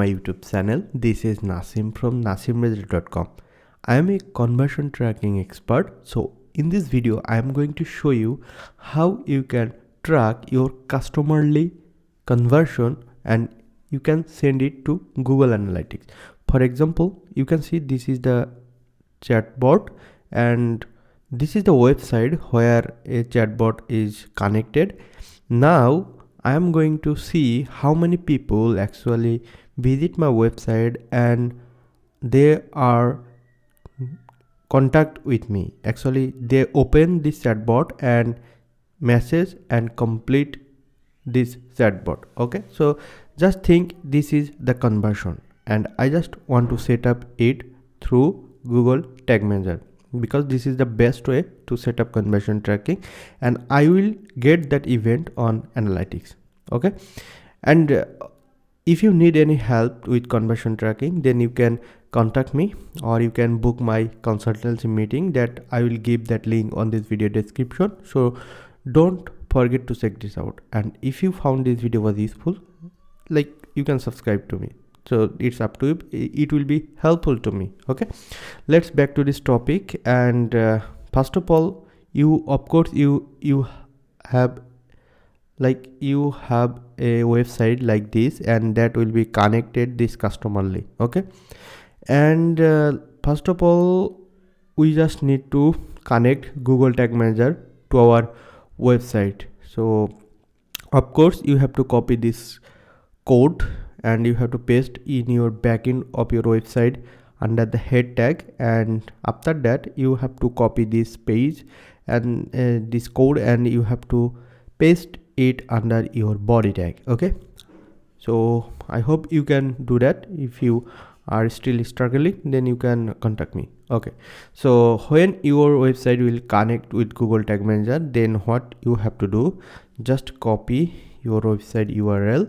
My YouTube channel. This is Nasim from nasimreza.com. I am a conversion tracking expert. So in this video I am going to show you how you can track your customerly conversion and you can send it to Google Analytics. For example, you can see this is the chatbot and this is the website where a chatbot is connected. Now I am going to see how many people actually visit my website and they are contact with me. Actually they open this chatbot and message and complete this chatbot. Okay, so just think this is the conversion and I just want to set up it through Google Tag Manager because this is the best way to set up conversion tracking, and I will get that event on analytics. Okay, and if you need any help with conversion tracking, then you can contact me or you can book my consultancy meeting that I will give that link on this video description. So don't forget to check this out, and if you found this video was useful, like, you can subscribe to me. So it's up to you, it will be helpful to me. Okay, let's back to this topic. And first of all, you of course you have a website like this and that will be connected this customerly. Okay, and first of all we just need to connect Google Tag Manager to our website. So of course you have to copy this code and you have to paste in your backend of your website under the head tag, and after that you have to copy this page and this code and you have to paste it under your body tag. Okay, so I hope you can do that. If you are still struggling, then you can contact me. Okay, so when your website will connect with Google Tag Manager, then what you have to do, just copy your website URL.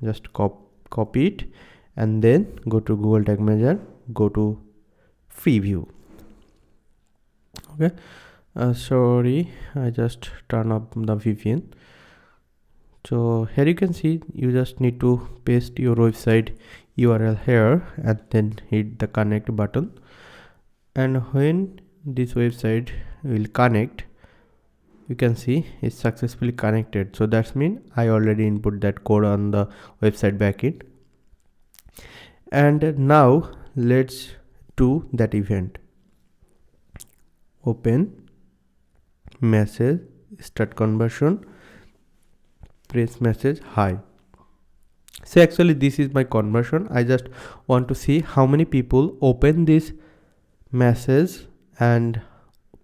Just copy it and then go to Google Tag Manager, go to preview. Okay, I just turn up the VPN. So here you can see you just need to paste your website URL here and then hit the connect button, and when this website will connect, you can see it's successfully connected. So that's mean I already input that code on the website backend. And now let's do that event. Open message, start conversion, press message hi. So actually this is my conversion. I just want to see how many people open this message and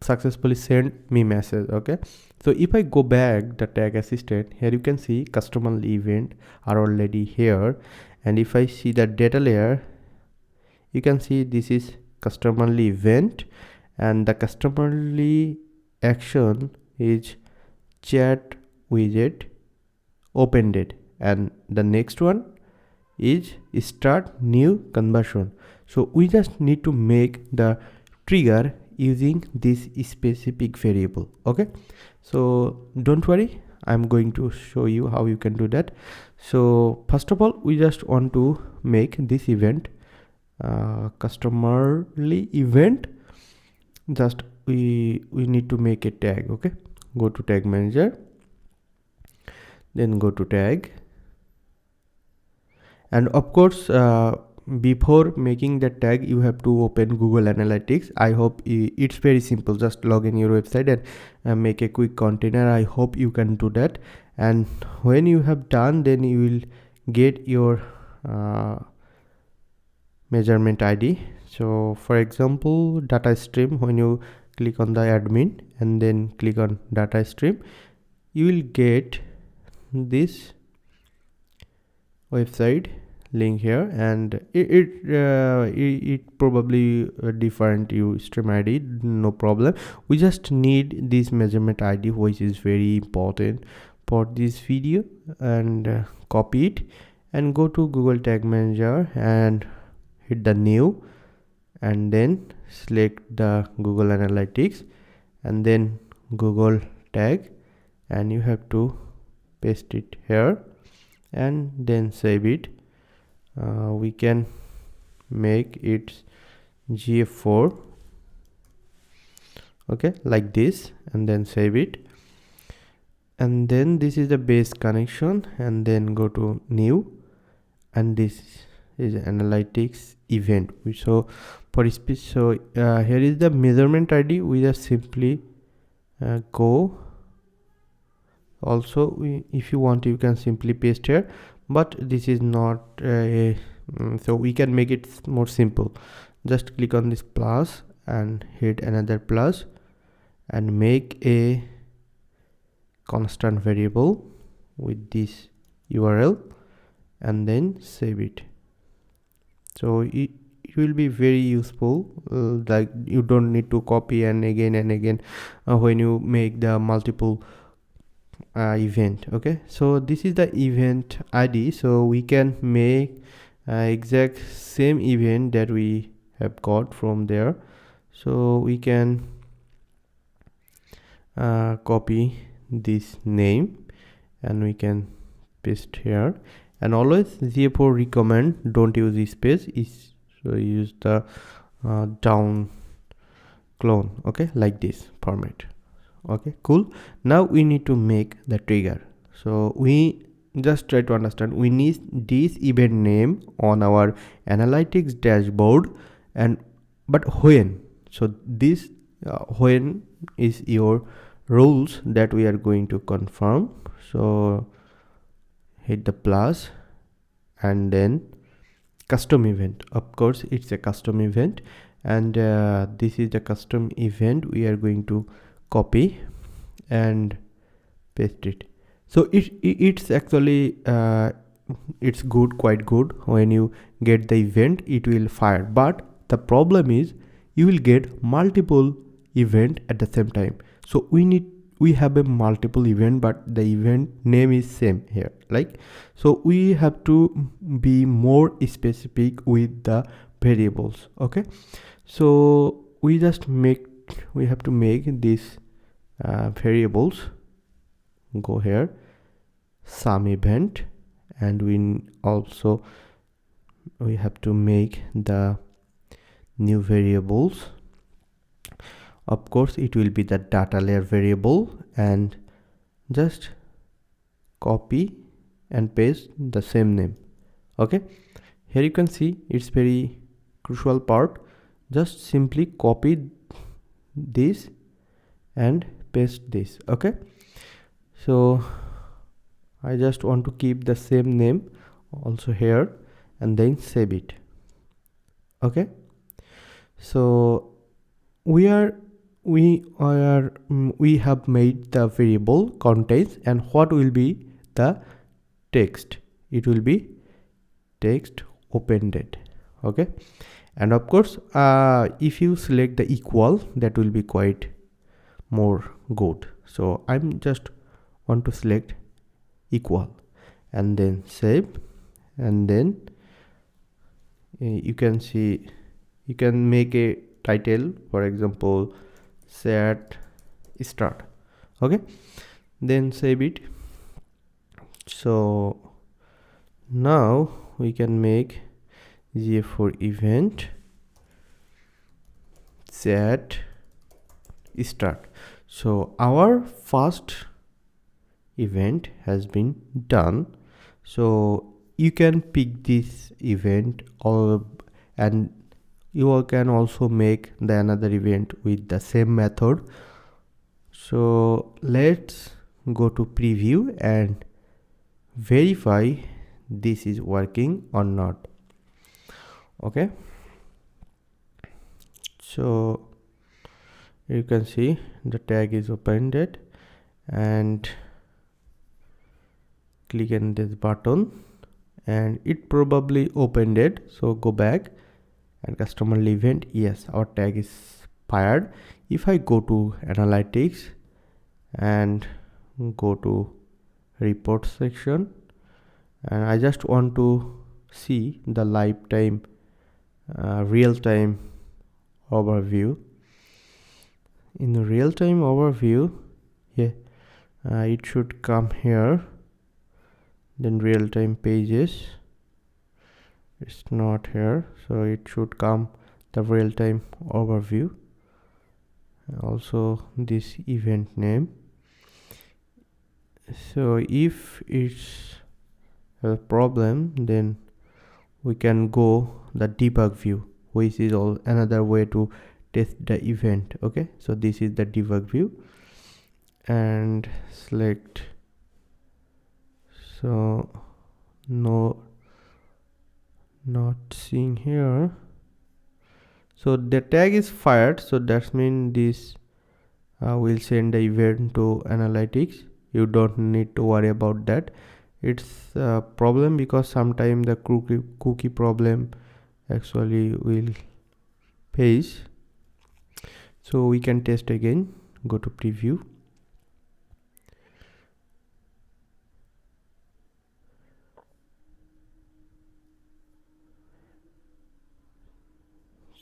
successfully send me message. Okay, so if I go back the tag assistant, here you can see customer event are already here, and if I see the data layer, you can see this is customerly event and the customerly action is chat widget opened it, and the next one is start new conversion. So we just need to make the trigger using this specific variable. Okay, so don't worry, I'm going to show you how you can do that. So first of all, we just want to make this event customerly event. Just we need to make a tag. Okay, go to Tag Manager, then go to tag, and of course before making the tag you have to open Google Analytics. I hope it's very simple. Just log in your website and make a quick container. I hope you can do that, and when you have done, then you will get your measurement ID. So for example, data stream, when you click on the admin and then click on data stream, you will get this website link here, and it probably different you stream ID, no problem. We just need this measurement ID, which is very important for this video, and copy it and go to Google Tag Manager and hit the new, and then select the Google Analytics and then Google Tag, and you have to paste it here and then save it. We can make it gf4, okay, like this, and then save it. And then this is the base connection, and then go to new, and this is analytics event. So for speech, so here is the measurement id. We just simply go. Also, if you want, you can simply paste here, but this is not so we can make it more simple. Just click on this plus and hit another plus and make a constant variable with this URL, and then save it. So it will be very useful, like you don't need to copy and again when you make the multiple event. Okay, so this is the event id. So we can make exact same event that we have got from there. So we can copy this name and we can paste here. And always therefore recommend don't use space, so use the down clone, okay, like this format. Okay, cool. Now we need to make the trigger. So we just try to understand, we need this event name on our analytics dashboard, and but when, so this when is your rules that we are going to confirm. So hit the plus and then custom event. Of course it's a custom event, and this is the custom event we are going to copy and paste it. So it's actually it's good, quite good. When you get the event, it will fire, but the problem is you will get multiple event at the same time. So we have a multiple event, but the event name is same here, like, so we have to be more specific with the variables. Okay, so we have to make these variables. Go here, some event, and we have to make the new variables. Of course it will be the data layer variable, and just copy and paste the same name. Okay, here you can see it's very crucial part. Just simply copy this and paste this. Okay, so I just want to keep the same name also here, and then save it. Okay, so we have made the variable contains, and what will be the text? It will be text open-ended. Okay, and of course if you select the equal, that will be quite more good. So I'm just want to select equal and then save, and then you can see you can make a title, for example set start. Okay, then save it. So now we can make gf4 event set start. So our first event has been done. So you can pick this event, and you can also make the another event with the same method. So let's go to preview and verify this is working or not. Okay, so you can see the tag is opened, and click on this button and it probably opened it. So go back and customer event, yes, our tag is fired. If I go to analytics and go to report section, and I just want to see the lifetime real-time overview. In the real-time overview, yeah, it should come here, then real-time pages, it's not here, so it should come the real-time overview. Also this event name. So if it's a problem, then we can go the debug view, which is all another way to test the event. Okay, so this is the debug view, and select, so no, not seeing here. So the tag is fired, so that means this will send the event to analytics. You don't need to worry about that. It's a problem because sometimes the cookie problem actually will face. So we can test again. Go to preview.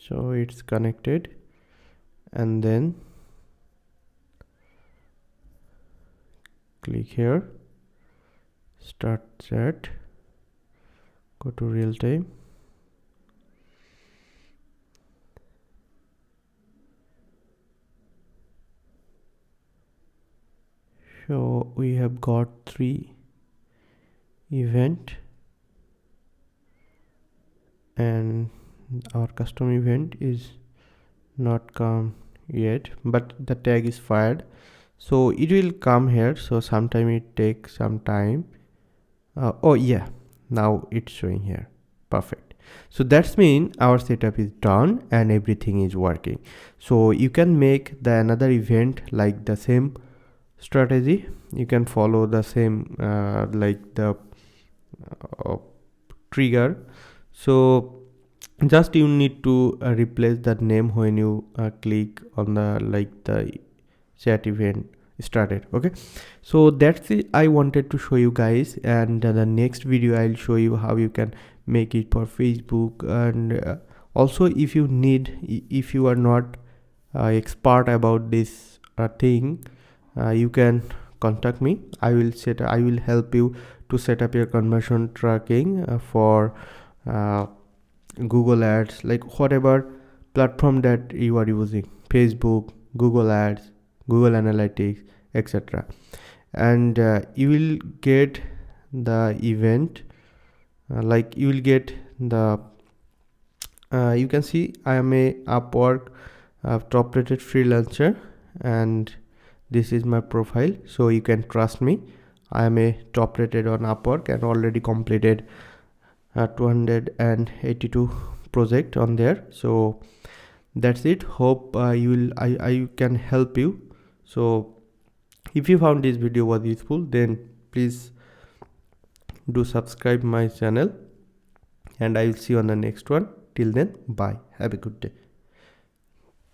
So it's connected, and then click here, start chat, go to real time. So we have got 3 event, and our custom event is not come yet, but the tag is fired, so it will come here. So sometime it takes some time. Oh yeah, now it's showing here. Perfect. So that's mean our setup is done and everything is working. So you can make the another event like the same strategy. You can follow the same like the trigger. So just you need to replace that name when you click on the like the chat event started. Okay, so that's it I wanted to show you guys, and the next video I'll show you how you can make it for Facebook. And also if you need, if you are not expert about this thing, you can contact me. I will help you to set up your conversion tracking for Google Ads, like whatever platform that you are using, Facebook, Google Ads, Google Analytics, etc. And you will get the event, like you will get the you can see I am a Upwork top rated freelancer, and this is my profile, so you can trust me. I am a top rated on Upwork and already completed 282 project on there. So that's it. Hope I can help you. So if you found this video was useful, then please do subscribe my channel, and I will see you on the next one. Till then, bye, have a good day.